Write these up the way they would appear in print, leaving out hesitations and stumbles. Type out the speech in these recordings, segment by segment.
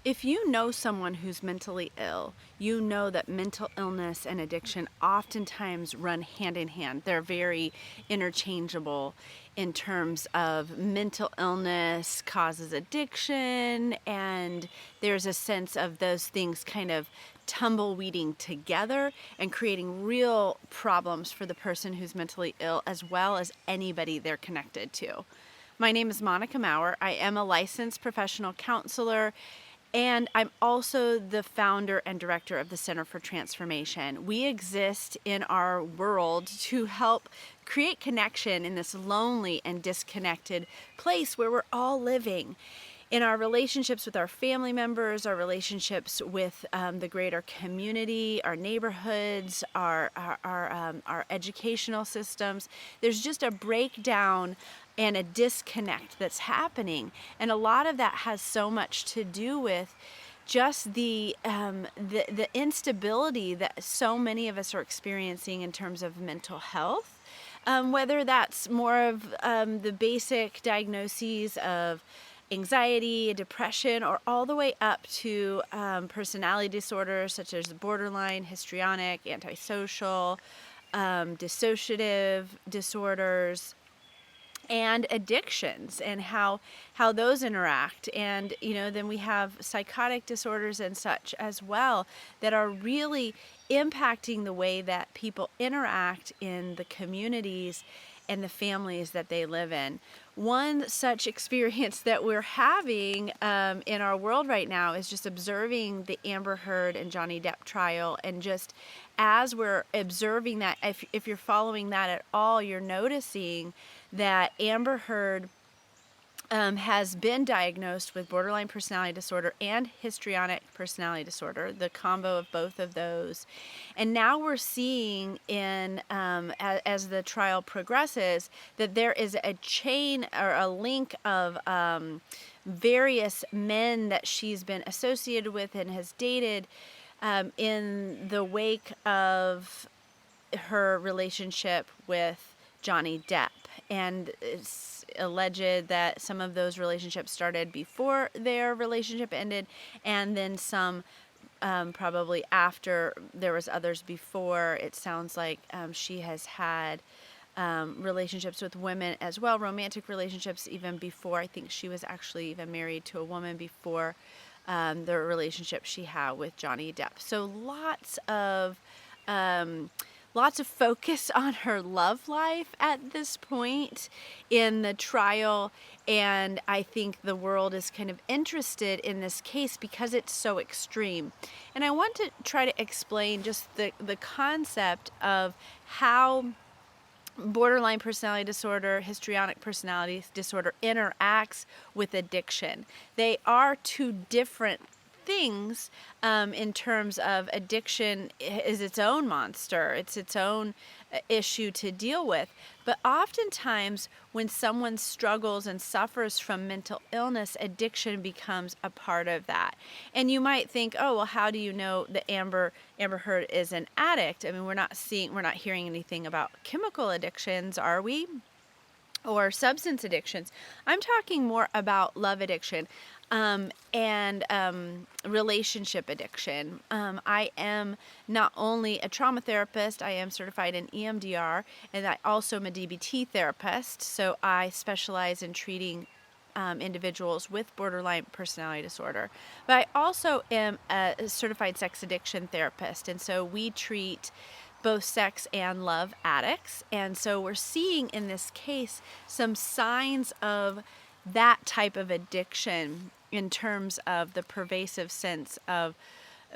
If you know someone who's mentally ill, you know that mental illness and addiction oftentimes run hand in hand. They're very interchangeable in terms of mental illness causes addiction, and there's a sense of those things kind of tumbleweeding together and creating real problems for the person who's mentally ill as well as anybody they're connected to. My name is Monica Maurer. I am a licensed professional counselor, and I'm also the founder and director of the Center for Transformation. We exist in our world to help create connection in this lonely and disconnected place where we're all living. In our relationships with our family members, our relationships with the greater community, our neighborhoods, our educational systems, there's just a breakdown and a disconnect that's happening. And a lot of that has so much to do with just the instability that so many of us are experiencing in terms of mental health. Whether that's more of the basic diagnoses of anxiety, depression, or all the way up to personality disorders such as borderline, histrionic, antisocial, dissociative disorders, and addictions, and how those interact. And then we have psychotic disorders and such as well that are really impacting the way that people interact in the communities and the families that they live in. One such experience that we're having in our world right now is just observing the Amber Heard and Johnny Depp trial. And just as we're observing that, if you're following that at all, you're noticing that Amber Heard has been diagnosed with borderline personality disorder and histrionic personality disorder, the combo of both of those. And now we're seeing as the trial progresses that there is a chain or a link of various men that she's been associated with and has dated in the wake of her relationship with Johnny Depp. And it's alleged that some of those relationships started before their relationship ended, and then some probably after. There was others before. It sounds like she has had relationships with women as well, romantic relationships even before. I think she was actually even married to a woman before the relationship she had with Johnny Depp. So lots of focus on her love life at this point in the trial, and I think the world is kind of interested in this case because it's so extreme. And I want to try to explain just the concept of how borderline personality disorder, histrionic personality disorder interacts with addiction. They are two different things in terms of addiction is its own monster. It's its own issue to deal with. But oftentimes when someone struggles and suffers from mental illness, addiction becomes a part of that. And you might think, oh, well, how do you know that Amber Heard is an addict? I mean, we're not hearing anything about chemical addictions, are we? Or substance addictions. I'm talking more about love addiction and relationship addiction. I am not only a trauma therapist, I am certified in EMDR, and I also am a DBT therapist. So I specialize in treating individuals with borderline personality disorder. But I also am a certified sex addiction therapist, and so we treat both sex and love addicts. And so we're seeing in this case some signs of that type of addiction in terms of the pervasive sense of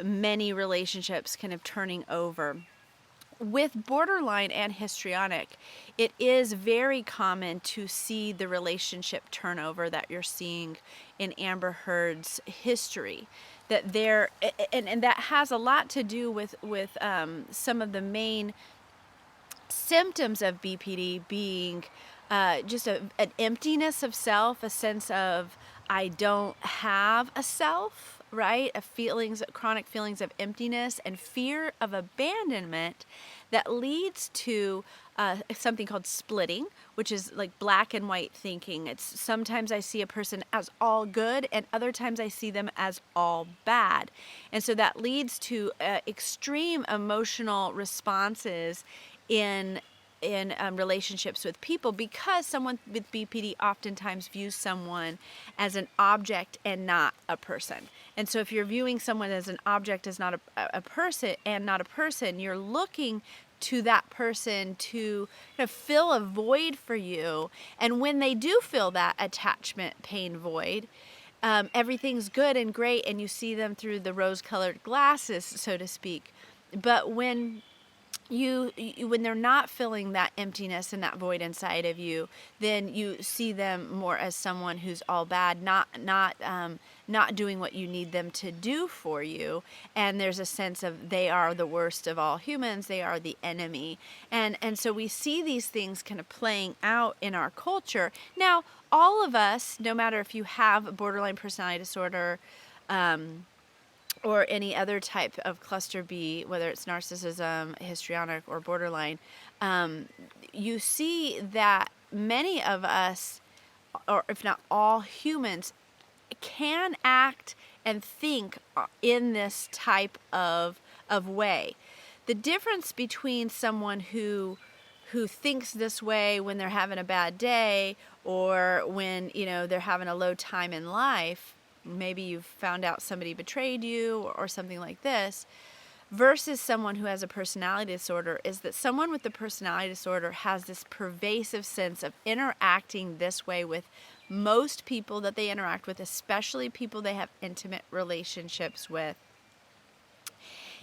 many relationships kind of turning over. With borderline and histrionic, it is very common to see the relationship turnover that you're seeing in Amber Heard's history. That and that has a lot to do with some of the main symptoms of BPD being just an emptiness of self, a sense of I don't have a self, right? Chronic feelings of emptiness and fear of abandonment that leads to something called splitting, which is like black and white thinking. It's sometimes I see a person as all good, and other times I see them as all bad, and so that leads to extreme emotional responses in relationships with people, because someone with BPD oftentimes views someone as an object and not a person. And so if you're viewing someone as an object, as not a person, and not a person, you're looking to that person to kind of fill a void for you. And when they do fill that attachment pain void, everything's good and great, and you see them through the rose-colored glasses, so to speak. But when when they're not filling that emptiness and that void inside of you, then you see them more as someone who's all bad, not doing what you need them to do for you. And there's a sense of they are the worst of all humans, they are the enemy. And so we see these things kind of playing out in our culture. Now, all of us, no matter if you have borderline personality disorder, or any other type of cluster B, whether it's narcissism, histrionic, or borderline, you see that many of us, or if not all humans, can act and think in this type of way. The difference between someone who thinks this way when they're having a bad day, or when they're having a low time in life, maybe you've found out somebody betrayed you or something like this, versus someone who has a personality disorder, is that someone with the personality disorder has this pervasive sense of interacting this way with most people that they interact with, especially people they have intimate relationships with.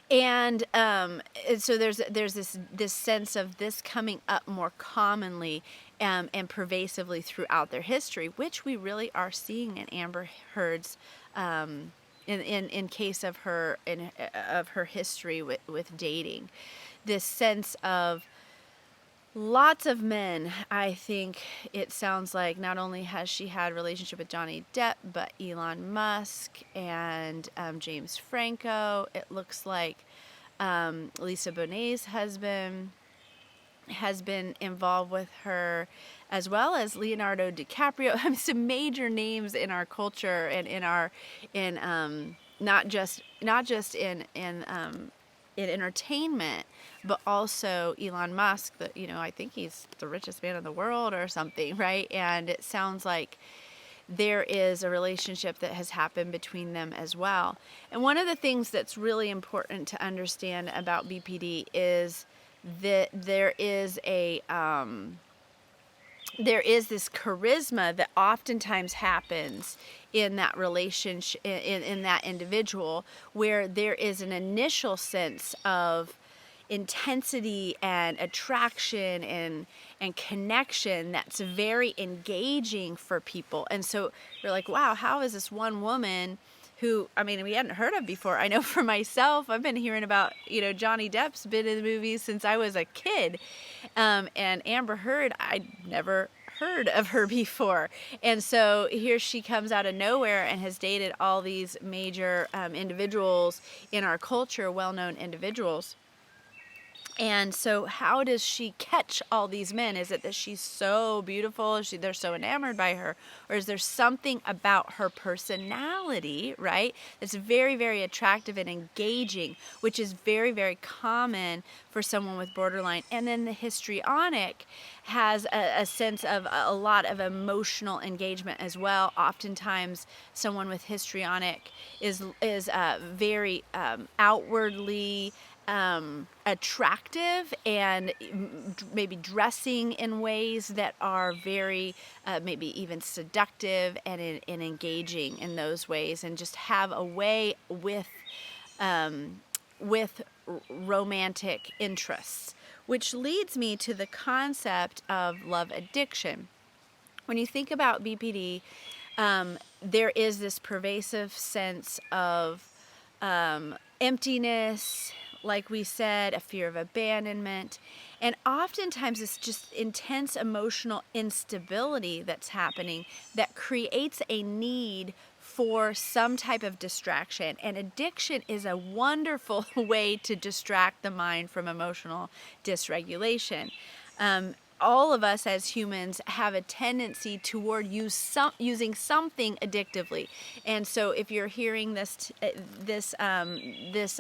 And so there's this sense of this coming up more commonly and pervasively throughout their history, which we really are seeing in Amber Heard's in case of her history with dating. This sense of lots of men. I think it sounds like not only has she had a relationship with Johnny Depp, but Elon Musk and James Franco. It looks like Lisa Bonet's husband has been involved with her, as well as Leonardo DiCaprio. I mean, some major names in our culture and not just in entertainment, but also Elon Musk. I think he's the richest man in the world or something, right? And it sounds like there is a relationship that has happened between them as well. And one of the things that's really important to understand about BPD is that there is this charisma that oftentimes happens in that relationship, in that individual, where there is an initial sense of intensity and attraction and connection that's very engaging for people. And so you're like, wow, how is this one woman who, we hadn't heard of before? I know for myself, I've been hearing about, Johnny Depp's been in the movies since I was a kid. And Amber Heard, I'd never heard of her before. And so here she comes out of nowhere and has dated all these major individuals in our culture, well-known individuals. And so how does she catch all these men? Is it that she's so beautiful, they're so enamored by her? Or is there something about her personality, right, that's very, very attractive and engaging, which is very, very common for someone with borderline? And then the histrionic has a sense of a lot of emotional engagement as well. Oftentimes, someone with histrionic is very outwardly attractive and maybe dressing in ways that are very maybe even seductive and engaging in those ways, and just have a way with romantic interests, which leads me to the concept of love addiction. When you think about BPD, there is this pervasive sense of emptiness, like we said, a fear of abandonment. And oftentimes it's just intense emotional instability that's happening that creates a need for some type of distraction. And addiction is a wonderful way to distract the mind from emotional dysregulation. All of us as humans have a tendency toward using something addictively. And so if you're hearing this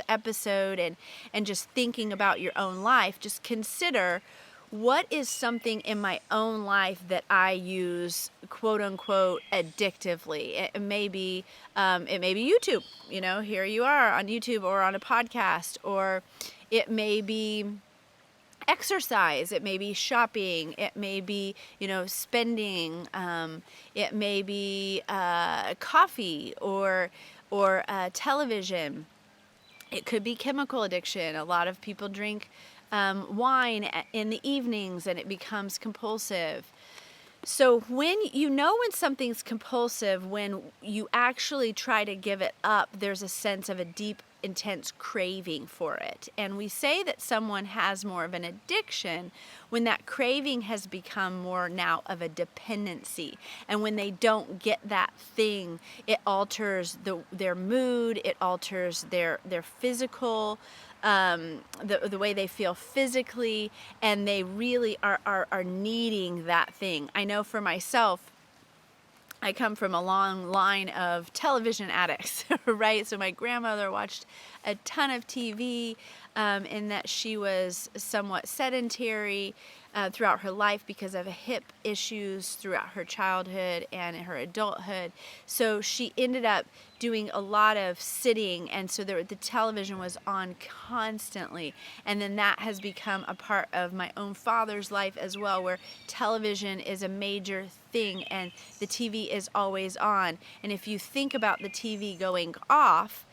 episode and just thinking about your own life, just consider, what is something in my own life that I use, quote unquote, addictively? It may be YouTube. Here you are on YouTube or on a podcast, or it may be exercise, it may be shopping, it may be, spending, it may be coffee or television. It could be chemical addiction. A lot of people drink wine in the evenings and it becomes compulsive. So when something's compulsive, when you actually try to give it up, there's a sense of a deep, intense craving for it. And we say that someone has more of an addiction when that craving has become more now of a dependency. And when they don't get that thing, it alters their mood, it alters their physical, the way they feel physically, and they really are needing that thing. I know for myself, I come from a long line of television addicts, right? So my grandmother watched a ton of TV, in that she was somewhat sedentary throughout her life because of hip issues throughout her childhood and her adulthood. So she ended up doing a lot of sitting, and so the television was on constantly. And then that has become a part of my own father's life as well, where television is a major thing and the TV is always on. And if you think about the TV going off,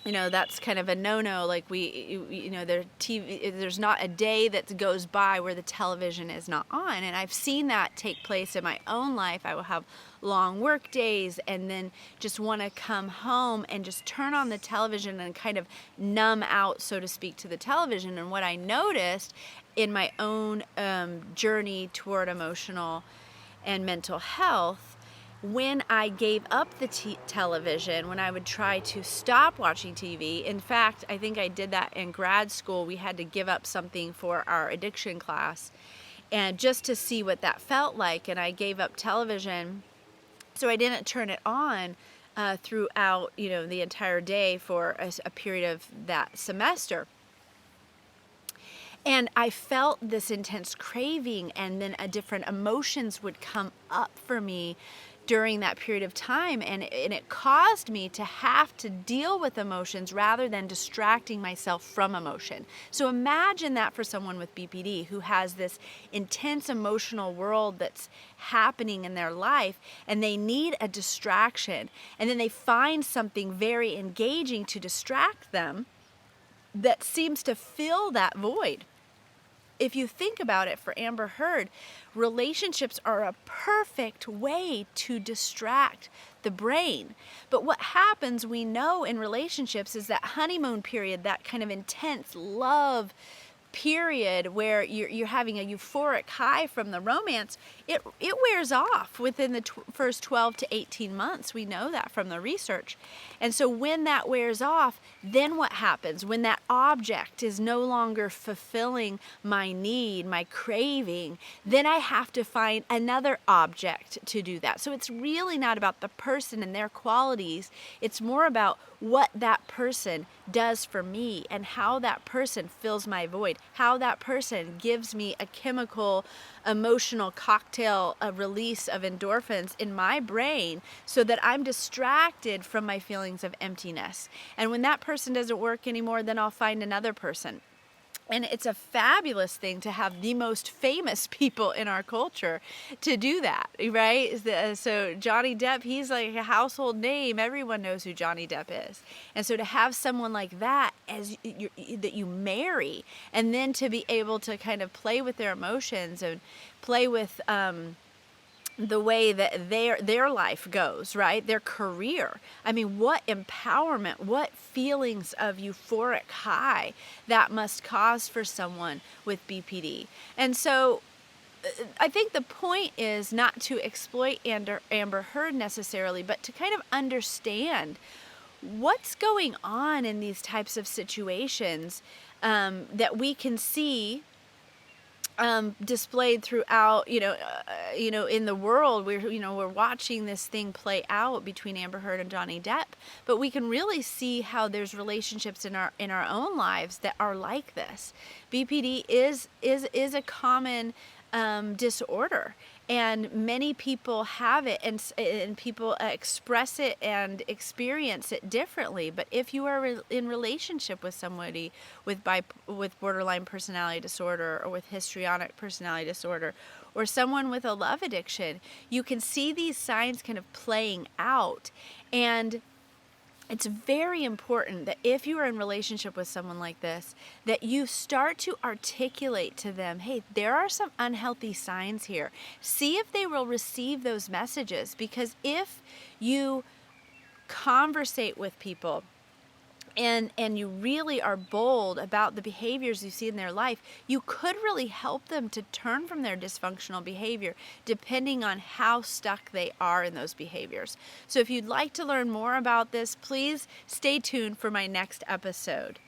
that's kind of a no-no. Like there's not a day that goes by where the television is not on. And I've seen that take place in my own life. I will have long work days and then just want to come home and just turn on the television and kind of numb out, so to speak, to the television. And what I noticed in my own journey toward emotional and mental health, when I gave up the television, when I would try to stop watching TV, in fact, I think I did that in grad school. We had to give up something for our addiction class, and just to see what that felt like, and I gave up television, so I didn't turn it on throughout, the entire day for a period of that semester. And I felt this intense craving, and then different emotions would come up for me during that period of time, and it caused me to have to deal with emotions rather than distracting myself from emotion. So imagine that for someone with BPD who has this intense emotional world that's happening in their life, and they need a distraction, and then they find something very engaging to distract them that seems to fill that void. If you think about it, for Amber Heard, relationships are a perfect way to distract the brain. But what happens, we know, in relationships is that honeymoon period, that kind of intense love period where you're having a euphoric high from the romance, it wears off within the first 12 to 18 months. We know that from the research. And so when that wears off, then what happens? When that object is no longer fulfilling my need, my craving, then I have to find another object to do that. So it's really not about the person and their qualities. It's more about what that person does for me and how that person fills my void, how that person gives me a chemical, emotional cocktail, a release of endorphins in my brain so that I'm distracted from my feelings of emptiness. And when that person doesn't work anymore, then I'll find another person. And it's a fabulous thing to have the most famous people in our culture to do that, right? So Johnny Depp, he's like a household name. Everyone knows who Johnny Depp is. And so to have someone like that that you marry, and then to be able to kind of play with their emotions and play with the way that their life goes, right? Their career. I mean, what empowerment, what feelings of euphoric high that must cause for someone with BPD. And so I think the point is not to exploit Amber Heard necessarily, but to kind of understand what's going on in these types of situations, that we can see displayed throughout, in the world. We're watching this thing play out between Amber Heard and Johnny Depp, but we can really see how there's relationships in our own lives that are like this. BPD is a common disorder, and many people have it, and people express it and experience it differently. But if you are in relationship with somebody with borderline personality disorder, or with histrionic personality disorder, or someone with a love addiction, you can see these signs kind of playing out. And it's very important that if you are in relationship with someone like this, that you start to articulate to them, hey, there are some unhealthy signs here. See if they will receive those messages, because if you conversate with people and you really are bold about the behaviors you see in their life, you could really help them to turn from their dysfunctional behavior, depending on how stuck they are in those behaviors. So if you'd like to learn more about this, please stay tuned for my next episode.